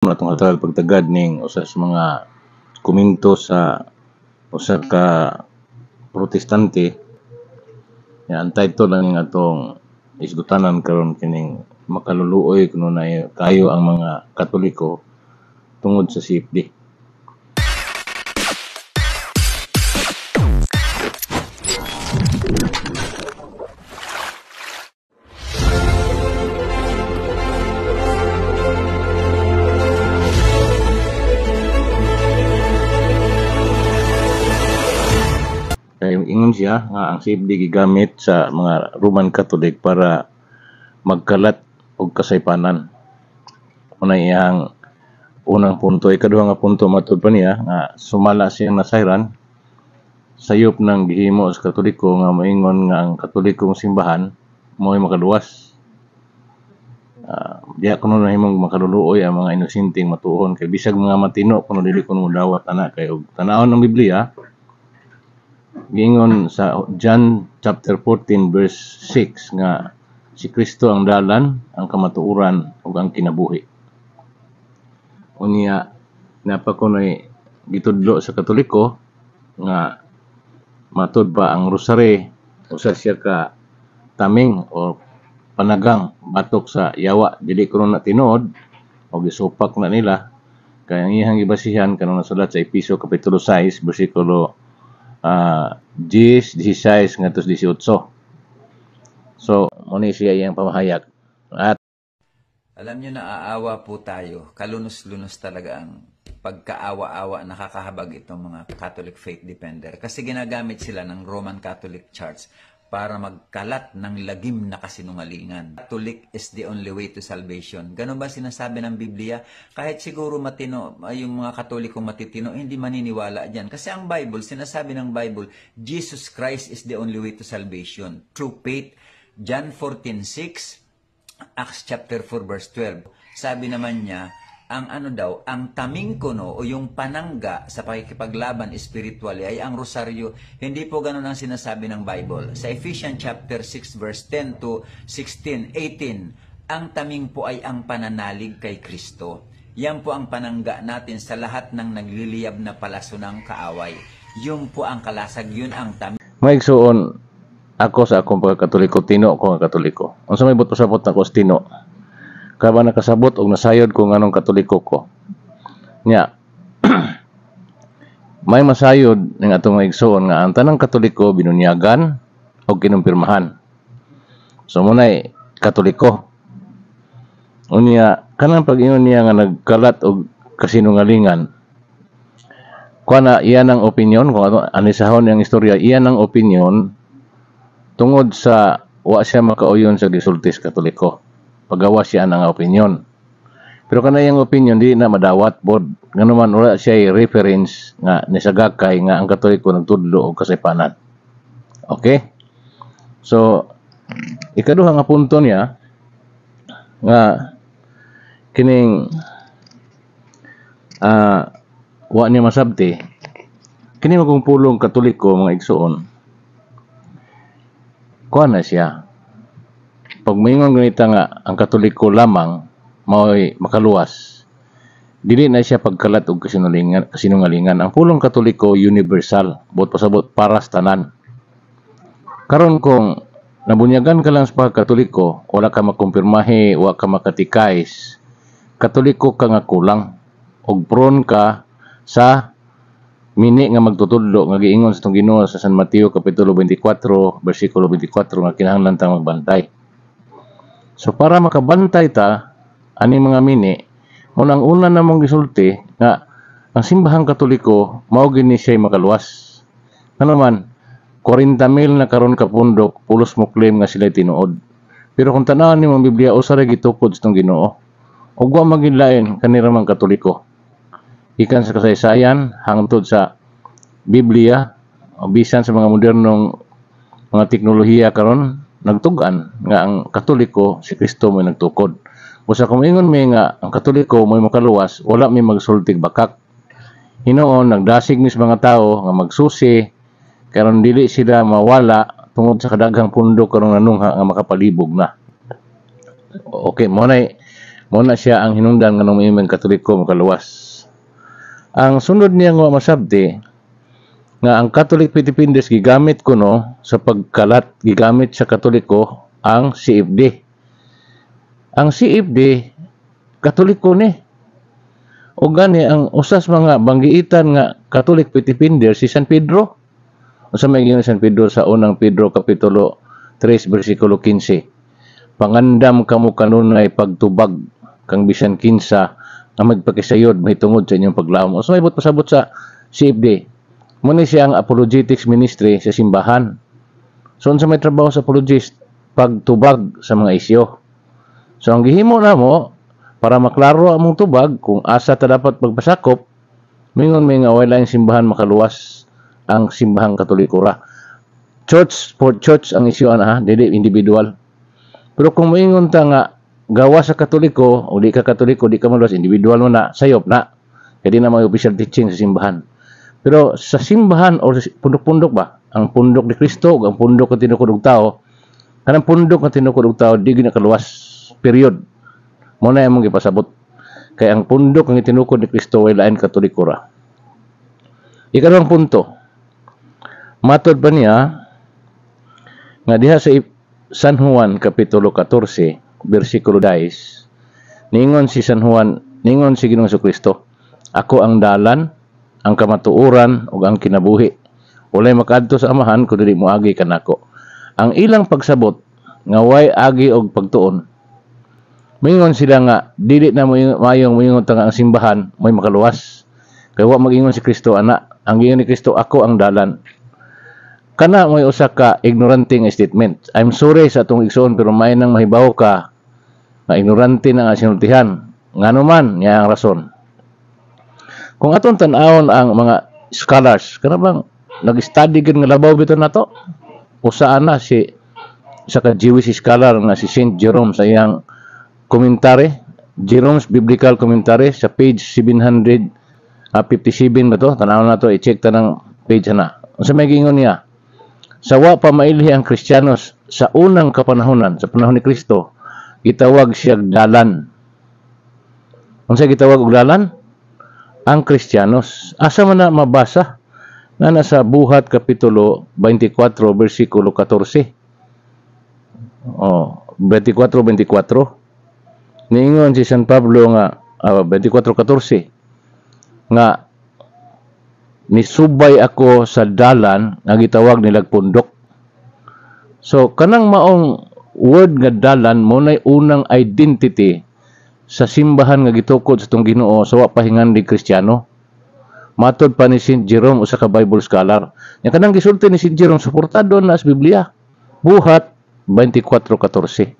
natong hatagal pagtagad ning usa sa mga komento sa usa ka protestante nga ang title lang ning atong isgutanan karon kining makaluluoy kuno na kayo ang mga Katoliko tungod sa CFD. Ingon siya nga ang CFD gigamit sa mga Roman Catholic para magkalat og kasaypanan. Una iyang unang punto, ikaduha nga punto matud pa niya nga sumala siyang nasayran sayop ng gihimo sa Katoliko nga moingon nga ang Katolikong simbahan mo'y makaluwas. Diya kuno nahimong makaluluoy ang mga inosenteng matuon kay bisag mga matino kuno dili kuno dawat ana kay og tanawon ng Biblia. Giingon sa John chapter 14 verse 6 nga si Kristo ang dalan, ang kamatuoran ug ang kinabuhi. Unya napakunoy gitudlo sa Katoliko nga matud pa ang rosary usa siya ka taming o panagang batok sa yawa dili kuno na tinuod o gisupak na nila kay ang iyang gibasihan kanang nasulat sa Efeso kapitulo 6 bersikulo 10, 16 ngadto 18. So, muna siya iyang pamahayag. At alam niyo, naaawa po tayo. Kalunos-lunos talaga ang pagkaawa-awa, nakakahabag itong mga Catholic faith defender. Kasi ginagamit sila ng Roman Catholic Church para magkalat ng lagim na kasinungalingan. Catholic is the only way to salvation. Ganun ba sinasabi ng Biblia? Kahit siguro matino, yung mga Katolikong matitino, hindi maniniwala dyan. Kasi ang Bible, sinasabi ng Bible, Jesus Christ is the only way to salvation. Through faith, John 14:6, Acts chapter 4 verse 12. Sabi naman niya, ang taming kuno o yung panangga sa pakikipaglaban spiritually ay ang rosaryo. Hindi po ganun ang sinasabi ng Bible. Sa Ephesians chapter 6 verse 10 to 16, 18, ang taming po ay ang pananalig kay Kristo. Yan po ang panangga natin sa lahat ng nagliliyab na palaso ng kaaway. Yun po ang kalasag, yun ang taming. maigsuon ako sa akong pagkatoliko, tino ko nga Katoliko. Unsa may buto-sabot na ko sa tino? Kaba nakasabot og nasayod ko nganong Katoliko ko. Nya. May masayod ning atong maigsuon nga ang tanang Katoliko binunyagan o kinumpirmahan. So munay Katoliko. Unya kanang pag-ingon niya nga nagkalat og kasinungalingan. Kuana iyan ang opinion kung anisahon yang istorya, iyan ang opinion tungod sa wa siya makauyon sa gisultis Katoliko. Pagawa siya ng opinion. Pero kanayang opinion di na madawat bod. Nganuman wala siya reference nga nisagakay nga ang Katoliko nagtudlo og kasaypanan. Okay? So ikaduha nga punto niya nga kining wa niya masabti kini magong pulong Katoliko mga igsuon. Kuha na siya. Pag maingon ganita nga ang Katoliko lamang mao'y makaluwas, dili na siya pagkalat og kasinungalingan. Ang pulong Katoliko universal, buot pasabot para sa tanan. Karon kung nabunyagan ka lang sa pagkatoliko, wala ka makumpirmahe, wala ka makatikais, Katoliko ka nga kulang og prone ka sa mini nga magtutudlo nga giingon sa tong Ginoo sa San Mateo kapitulo 24 bersikulo 24 nga kinahanglan ta magbantay. So para makabantay ta ani mga mini, munang una namong gisulti nga ang simbahang Katoliko mao gini siya makaluwas. Ano man 40,000 na karon ka pundok pulos mo claim nga sila tinuod. Pero kung tanawon nimo ang Biblia usa ra gitukod sa tong Ginoo, ug wa maginlain kanira mang Katoliko. Ikan sa kasaysayan hangtod sa Biblia o bisan sa mga modernong mga teknolohiya karon nagtugan nga ang Katoliko si Kristo may nagtukod. Usa kung ingon may nga ang Katoliko may makaluwas, wala may magsultig bakak. Hinoon nagdasig mis mga tao nga magsusi karon dili sila mawala tungod sa kadaghang pundok karon nanungha nga makapalibog na. Okay, mo nay Mao na siya ang hinungdan nganong mahimong Katoliko makaluwas. Ang sunod niya nga masabti nga ang Catholic Faith Defenders gigamit kuno sa pagkalat, gigamit sa Katoliko ang CFD. Ang CFD Katoliko ni. O gani ang usas mga banggiitan nga Catholic Faith Defenders si San Pedro. Unsa may gingon San Pedro sa unang Pedro kapitulo 3 bersikulo 15. Pangandam kamo kanunay pagtubag kang bisan kinsa nga magpakisayod mahitungod sa inyong paglaom. O so may pasabot sa CFD. Muna siya ang apologetics ministry sa simbahan. So unsa may trabaho sa apologist? Pagtubag sa mga isyo. So ang gihimo namo para maklaro among tubag kung asa ta dapat magpasakop, mingon may nga wala ang simbahan makaluwas ang simbahang Katoliko ra. Church for church ang isyu ana, dili individual. Pero kung moingon ta nga gawa sa Katoliko o di ka Katoliko, di ka maluwas, individual mo na, sayop na. Kaya di na may official teaching sa simbahan. Pero sa simbahan o pundok-pundok ba, ang pundok ni Kristo o ang pundok na tinukod og tao, kanang pundok na tinukod og tao, di ginakaluwas. Period. Muna yung mong ipasabot. Kaya ang pundok ang tinukod ni Kristo ay lain Katoliko ra. Ikalawang punto. Matod pa niya nga diha sa San Juan kapitulo 14 bersikulo 10, ningon si San Juan, ningon si Ginoong Jesucristo, ako ang dalan, ang kamatuoran ug ang kinabuhi. Walay makaadto sa Amahan kun dili moagi kanako. Ang ilang pagsabot nga way agi og pagtuon. Mingon sila nga dili na mayong mingon ta nga ang simbahan may makaluwas. Kay wa magingon si Kristo ana, ang gingon ni Kristo ako ang dalan. Kana may usa ka ignoranting statement. I'm sorry sa atong igsoon pero may nang mahibaw ka na ignorante na nga sinultihan. Ngano man niya ang rason. Kung atong tan-awon ang mga scholars, kana bang nag-study gid nga labaw bitaw nato? Usa ana si isa ka Jewish scholar nga si Saint Jerome sa iyang commentary, Jerome's Biblical Commentary sa page 757 ba to? Tanawon na to, i-check ta ng page na. Unsa may gingon niya? Sa wa pa mailhi ang Kristiyanos sa unang kapanahonan, sa panahon ni Kristo, gitawag siya dalan. Unsa gitawag og dalan? Ang Kristiyanos. Asa man na mabasa? Na nasa Buhat kapitulo 24 bersikulo 14. 24:24. Niingon si San Pablo nga 24:14 nga nisubay ako sa dalan nga gitawag nilag pundok. So kanang maong word nga dalan mo nay unang identity sa simbahan nga gitukod sa tong Ginoo sa wa pahingan di Kristiyano. Matod pa ni Saint Jerome usa ka Bible scholar. Nya kanang gisulti ni Saint Jerome suportado na sa Biblia. Buhat 24:14.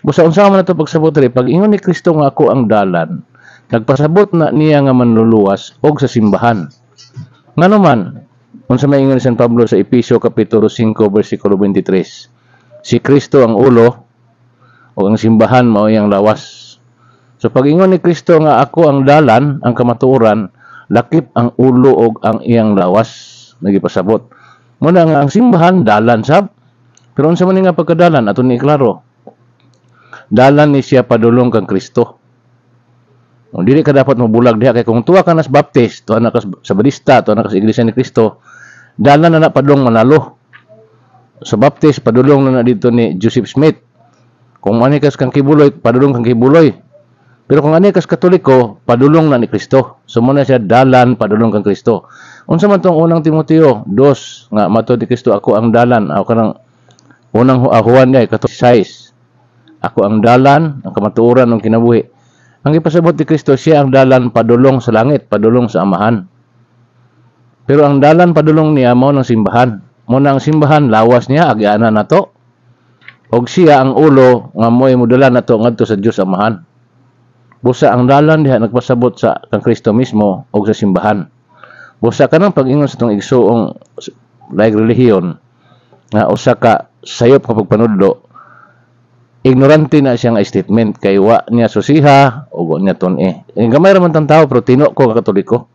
Busa unsa man nato pagsabot diri pag ingon ni Kristo nga ako ang dalan, nagpasabot na niya nga manluluwas og sa simbahan. Ngano man, unsa may ingon ni San Pablo sa Efesio kapitulo 5 bersikulo 23. Si Kristo ang ulo o ang simbahan mao yang lawas. So pag ingon ni Kristo nga ako ang dalan, ang kamatuoran, lakip ang ulo og ang iyang lawas nagipasabot. Muna nga ang simbahan dalan sab. Pero unsa man nga pagkadalan aton ni klaro. Dalan ni siya padulong kang Kristo. O dili ka dapat mabulag diha kay kung tuwa ka nas baptist, tuwa na ka sa Badista, tuwa na ka sa Iglesia ni Kristo, dalan na padulong manalo. Sa baptist padulong na dito ni Joseph Smith. Kung manikas kang kibuloy, padulong kang kibuloy. Pero kung anikas Katoliko, padulong na ni Kristo. So muna siya dalan padulong kang Kristo. Unsa man tong unang Timoteo 2 nga matod ni Kristo ako ang dalan, ako kanang unang Juan niya 14:6. Ako ang dalan, ang kamatuoran ng kinabuhi. Ang ipasabot ni Kristo, siya ang dalan padulong sa langit, padulong sa Amahan. Pero ang dalan padulong niya mao ng simbahan. Mao ang simbahan lawas niya agiana nato. Og siya ang ulo nga mo'y mudala nato ngadto sa Dios Amahan. Busa ang dalan diha nagpasabot sa kang Kristo mismo og sa simbahan. Busa kanang pag-ingon sa tong igsuong like relihiyon nga usa ka sayop nga pagpanudlo, ignorante na siyang statement kay wa niya susiha o wa niya tun-e. Gamay ra man tang tawo pero tino ko Katoliko.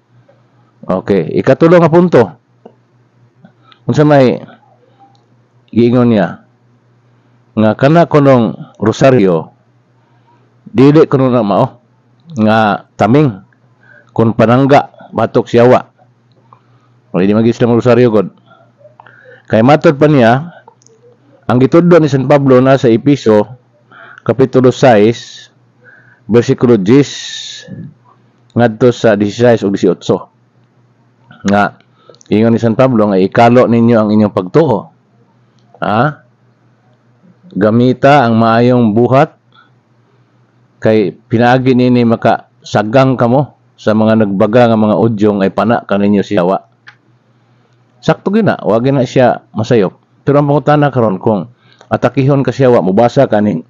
Okay, ikatulo nga punto. Unsa may giingon niya nga kana konong rosaryo dili kuno na mao nga taming kun panangga batok siyawa. Wala di mag-Islam rosaryo god. Kay matod pa niya ang gitudlo ni San Pablo na sa Episo kapitulo 6 bersikulo 10 ngadto sa 16 ug 18 nga ingon ni San Pablo nga ikalo ninyo ang inyong pagtuo. Gamita ang maayong buhat kay pinaagi nini makasagang kamo sa mga nagbaga nga mga udyong ay pana kaninyo siyawa. Sakto gina, wag na siya masayop. Pero ang pangutana karon kung atakihon ka siyawa, mubasa kaning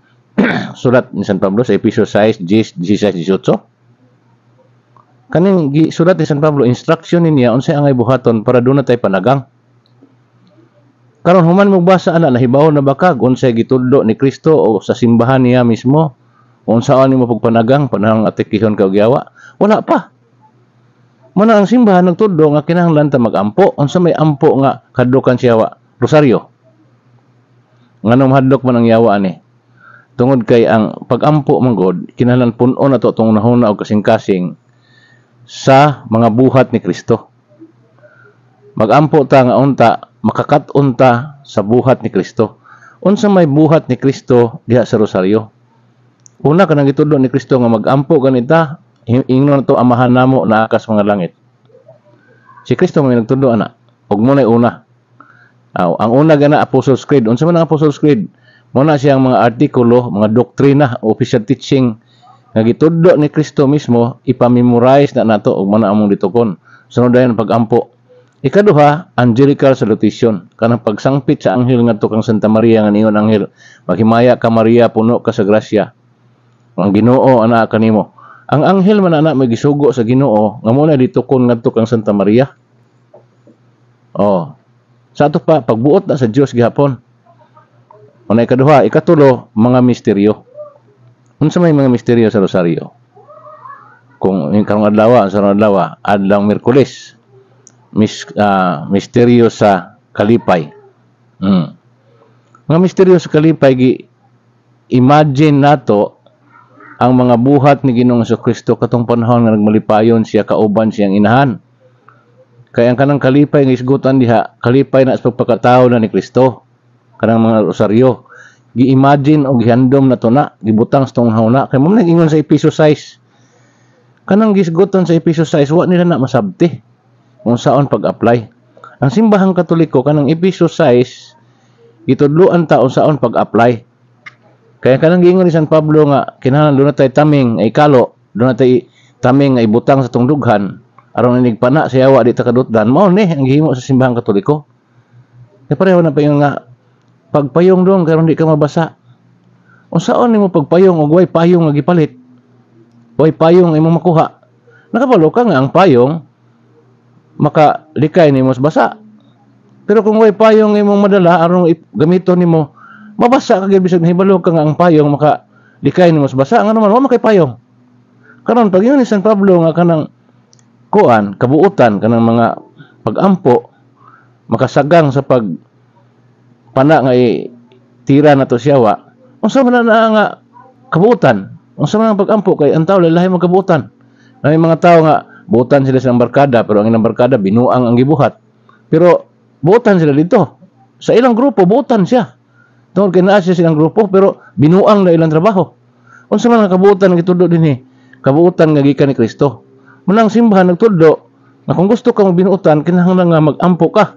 sulat ni San Pablo sa Episo 6, 16, 18. Kaning sulat ni San Pablo, instruction niya unsay angay buhaton para doon na tayo panagang. Karon human magbasa ana nahibaw na bakag unsay gitudlo ni Kristo o sa simbahan niya mismo unsaon nimo pagpanagang panahang atikihon ka og yawa. Wala pa. Mana ang simbahan nagtudlo nga kinahanglan ta magampo unsa may ampo nga kadlokan siyawa rosaryo. Nganong mahadlok man ang yawa ani. Tungod kay ang pagampo manggod kinahanglan pun-on ato tong nahuna og kasing-kasing sa mga buhat ni Kristo. Magampo ta nga unta makakat-on ta sa buhat ni Kristo. Unsa may buhat ni Kristo diha sa rosaryo? Una kanang gitudlo ni Kristo nga magampo ganita, ingnon to amahan namo na akas mga langit. Si Kristo may nagtudlo ana. Ug mo na una. Ang una gana Apostles' Creed. Unsa man ang Apostles' Creed? Muna siyang mga artikulo, mga doktrina, official teaching nga gitudlo ni Kristo mismo ipamemorize na nato ug mana among ditukon. Sunod dayon pagampo. Ikaduha, angelical salutation. Kanang pagsangpit sa anghel ngadto kang Santa Maria nga niyon anghel, maghimaya ka Maria puno ka sa grasya. Ang Ginoo ana kanimo. Ang anghel man ana may gisugo sa Ginoo nga mo na ditukon ngadto kang Santa Maria. Sa ato pa pagbuot na sa Dios gihapon. Unay ikaduha, ikatulo, mga misteryo. Unsa may mga misteryo sa rosaryo? Kung karong adlaw, sa adlaw, adlaw Miyerkules. Misteryo sa kalipay. Mga misteryo sa kalipay, imagine nato ang mga buhat ni Ginoong Jesucristo katong panahon nga nagmalipayon siya kauban siyang inahan. Kaya ang kanang kalipay nga isgutan diha, kalipay na sa pagpakatao na ni Kristo. Kanang mga rosaryo. Gi-imagine o gihandom na to na, gibutang sa tong hauna. Kaya mo nag-ingon sa Episo 6. Kanang gisgutan sa Episo 6, wa nila na masabti kung saan pag-apply. Ang simbahang Katoliko kanang Episo 6 gitudloan ta unsaon pag-apply. Kaya kanang giingon ni San Pablo nga kinahanglan do na tay taming ay kalo, do na tay taming ay butang sa tong dughan aron inigpana sa yawa di ta kadutdan. Mao ni ang gihimo sa simbahang Katoliko. Kaya pareho na pa yung nga pagpayong dong karon di ka mabasa. Unsaon nimo pagpayong og way payong nga gipalit? Way payong imong makuha. Nakabalo ka nga ang payong makalikay nimo sa basa. Pero kung way payong imong madala aron gamiton nimo, mabasa ka gyud bisag nahibalo ka nga ang payong makalikay nimo sa basa. Nga naman wa makay payong. Karon pag yun ni San Pablo nga kanang kuan kabuutan kanang mga pagampo makasagang sa pag pana nga tira na to siyawa. Unsa man na nga kabuutan? Unsa man ang pagampo kay ang tawo lahi magkabuutan. May mga tawo nga buutan sila sa barkada pero ang ilang barkada binuang ang gibuhat. Pero buutan sila dito. Sa ilang grupo buutan siya. Tungod kay naa siya silang grupo pero binuang na ilang trabaho. Unsa man ang kabuutan nga gitudlo dinhi? Kabuutan nga gikan ni Kristo. Munang simbahan nagtudlo na kung gusto ka magbinuutan kinahanglan nga magampo ka.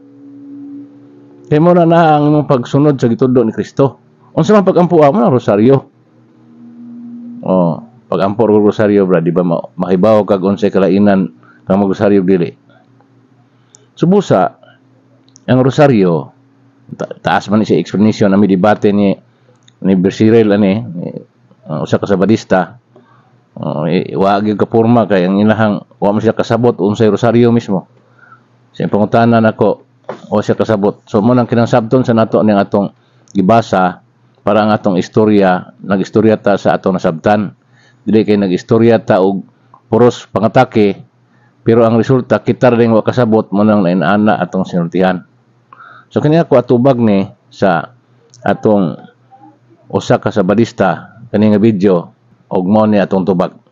Kaya mo na ang imong pagsunod sa gitudlo ni Kristo. Unsa man pagampo mo na rosaryo. Pagampo og rosaryo bra di ba mahibaw kag unsay kalainan kang magrosaryo dili. Subusa ang rosaryo taas man siya explanation ami debate ni Bersirel usa ka sabadista. Wa gyud ka porma kay ang ilahang wa man siya kasabot unsay rosaryo mismo. Sa pangutanan nako o siya kasabot. So mo nang kinangsabton sa nato ning atong gibasa para ang atong istorya nagistorya ta sa atong nasabtan. Dili kay nagistorya ta og puros pangatake pero ang resulta kita ring wa kasabot mo nang lain-ana atong sinultihan. So kani ako atubag ni sa atong usa ka sabadista kani nga video og mao ni atong tubag.